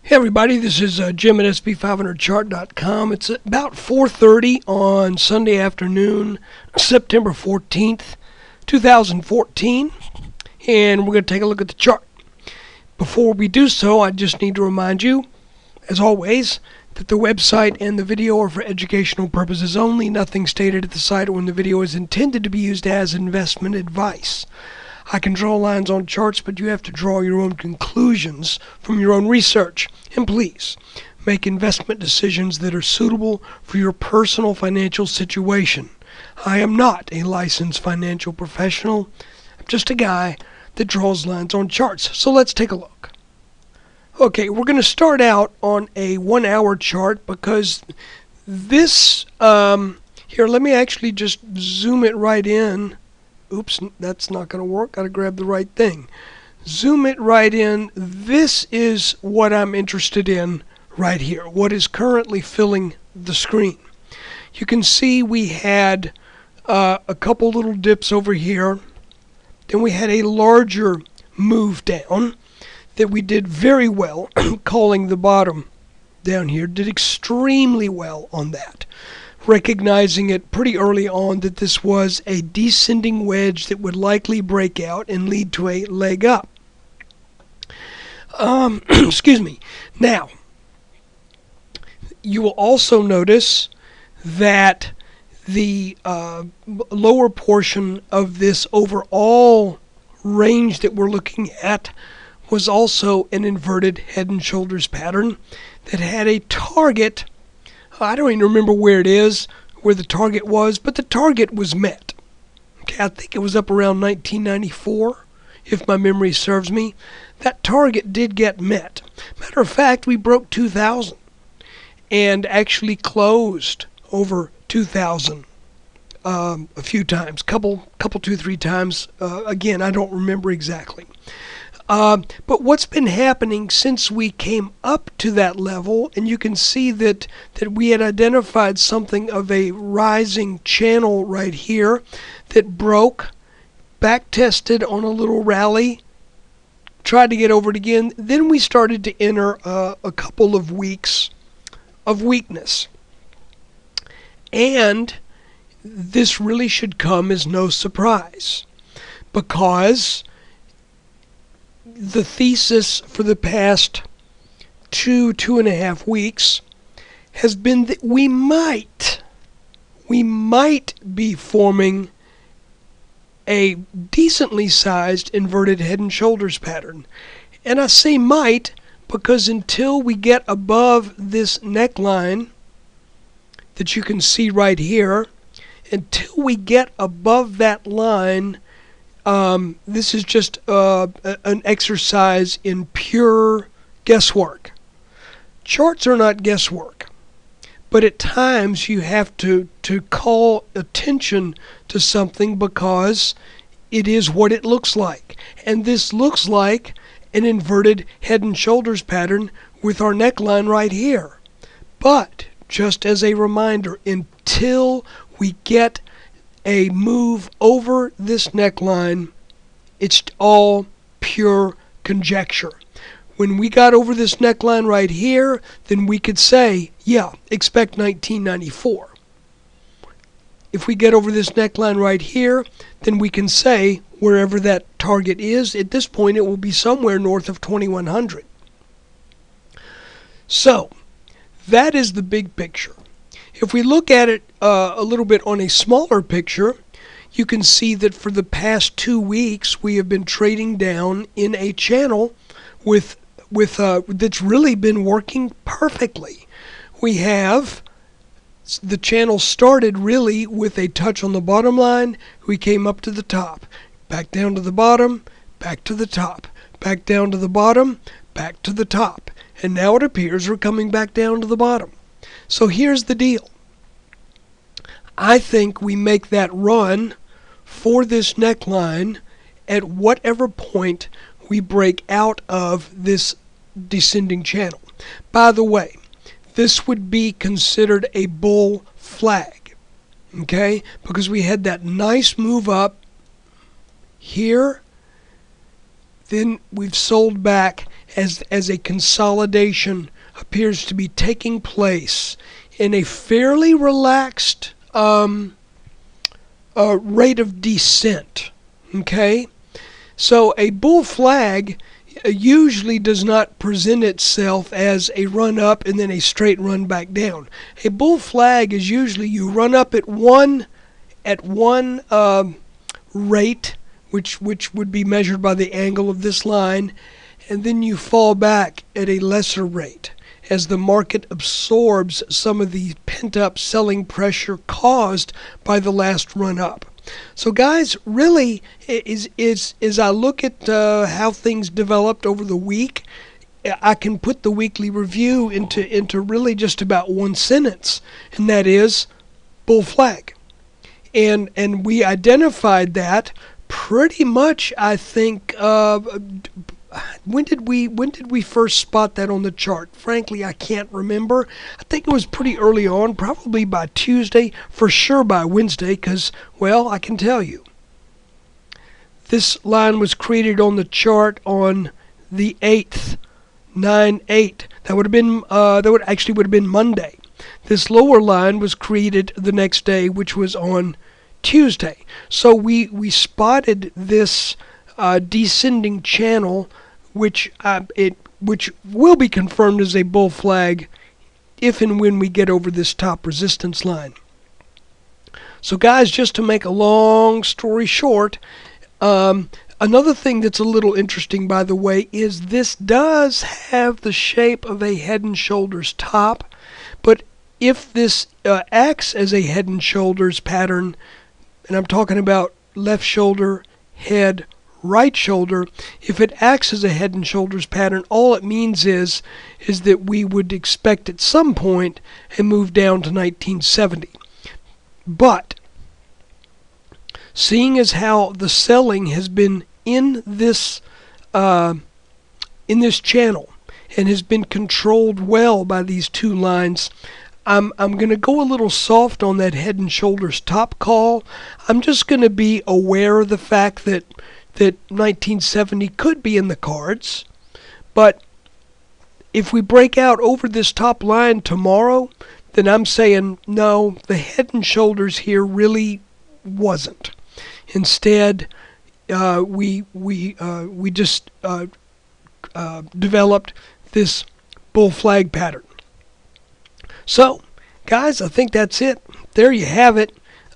Hey everybody, this is Jim at SB500chart.com. It's about 4:30 on Sunday afternoon, September 14th, 2014, and we're going to take a look at the chart. Before we do so, I just need to remind you, as always, that the website and the video are for educational purposes only. Nothing stated at the site or when the video is intended to be used as investment advice. I can draw lines on charts, but you have to draw your own conclusions from your own research. And please, make investment decisions that are suitable for your personal financial situation. I am not a licensed financial professional. I'm just a guy that draws lines on charts. So let's take a look. Okay, we're going to start out on a 1 hour chart because this, here, let me actually just zoom it right in. Oops, that's not going to work. Got to grab the right thing. Zoom it right in. This is what I'm interested in right here. What is currently filling the screen. You can see we had a couple little dips over here. Then we had a larger move down that we did very well, calling the bottom down here. Did extremely well on that. Recognizing it pretty early on that this was a descending wedge that would likely break out and lead to a leg up. Excuse me. Now, you will also notice that the lower portion of this overall range that we're looking at was also an inverted head and shoulders pattern that had a target. I don't even remember where it is, where the target was, but the target was met. Okay, I think it was up around 1994, if my memory serves me. That target did get met. Matter of fact, we broke 2,000 and actually closed over 2,000 a few times, couple, 2-3 times. Again, I don't remember exactly. But what's been happening since we came up to that level, and you can see that we had identified something of a rising channel right here that broke, back tested on a little rally, tried to get over it again. Then we started to enter a couple of weeks of weakness. And this really should come as no surprise, because the thesis for the past 2.5 weeks has been that we might be forming a decently sized inverted head and shoulders pattern. And I say might because until we get above this neckline that you can see right here, until we get above that line, this is just an exercise in pure guesswork. Charts are not guesswork, but at times you have to call attention to something because it is what it looks like. And this looks like an inverted head and shoulders pattern with our neckline right here. But just as a reminder, until we get a move over this neckline, it's all pure conjecture. When we got over this neckline right here, then we could say, yeah, expect 1994. If we get over this neckline right here, then we can say wherever that target is, at this point it will be somewhere north of 2100. So, that is the big picture. If we look at it a little bit on a smaller picture, you can see that for the past 2 weeks we have been trading down in a channel that's really been working perfectly. We have the channel started really with a touch on the bottom line. We came up to the top, back down to the bottom, back to the top, back down to the bottom, back to the top, and now it appears we're coming back down to the bottom. So here's the deal. I think we make that run for this neckline at whatever point we break out of this descending channel. By the way, this would be considered a bull flag, okay? Because we had that nice move up here, then we've sold back, as a consolidation appears to be taking place in a fairly relaxed rate of descent. Okay? So a bull flag usually does not present itself as a run up and then a straight run back down. A bull flag is usually you run up at one rate, which would be measured by the angle of this line, and then you fall back at a lesser rate as the market absorbs some of the pent-up selling pressure caused by the last run up. So guys, really, as I look at how things developed over the week, I can put the weekly review into really just about one sentence, and that is bull flag. And we identified that pretty much, I think, when did we first spot that on the chart? Frankly, I can't remember. I think it was pretty early on, probably by Tuesday, for sure by Wednesday, because, well, I can tell you. This line was created on the chart on the 8th, 9/8. That would have been Monday. This lower line was created the next day, which was on Tuesday. So we spotted this descending channel, which will be confirmed as a bull flag if and when we get over this top resistance line. So guys, just to make a long story short, another thing that's a little interesting, by the way, is this does have the shape of a head and shoulders top, but if this acts as a head and shoulders pattern, and I'm talking about left shoulder, head, right shoulder, if it acts as a head and shoulders pattern, all it means is that we would expect at some point a move down to 1970. But seeing as how the selling has been in this channel and has been controlled well by these two lines, I'm going to go a little soft on that head and shoulders top call. I'm just going to be aware of the fact that 1970 could be in the cards. But if we break out over this top line tomorrow, then I'm saying no, the head and shoulders here really wasn't. Instead, we just developed this bull flag pattern. So, guys, I think that's it. There you have it.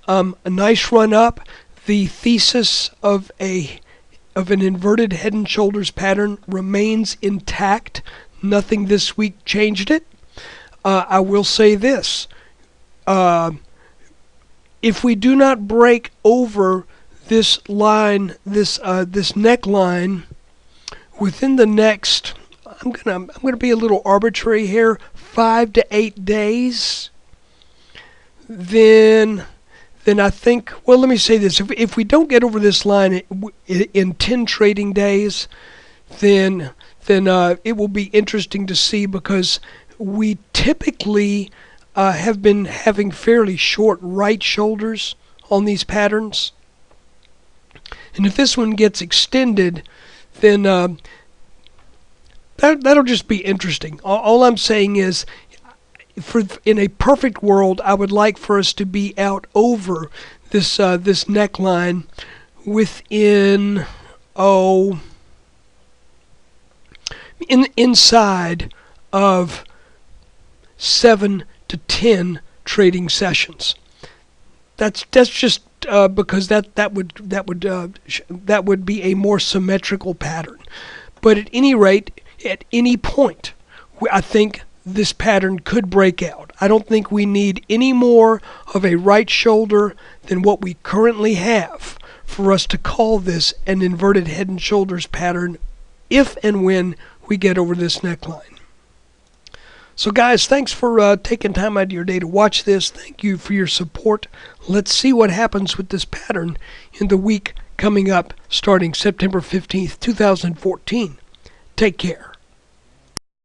A nice run up. The thesis of an inverted head and shoulders pattern remains intact. Nothing this week changed it. I will say this. If we do not break over this line, this neckline, within the next, I'm gonna be a little arbitrary here, 5 to 8 days, then I think, well, let me say this. If we don't get over this line in 10 trading days, then it will be interesting to see, because we typically have been having fairly short right shoulders on these patterns. And if this one gets extended, then that'll just be interesting. All I'm saying is, in a perfect world, I would like for us to be out over this neckline within inside of 7 to 10 trading sessions. That's just because that would be a more symmetrical pattern. But at any rate, at any point, I think this pattern could break out. I don't think we need any more of a right shoulder than what we currently have for us to call this an inverted head and shoulders pattern if and when we get over this neckline. So guys, thanks for taking time out of your day to watch this. Thank you for your support. Let's see what happens with this pattern in the week coming up starting September 15th, 2014. Take care.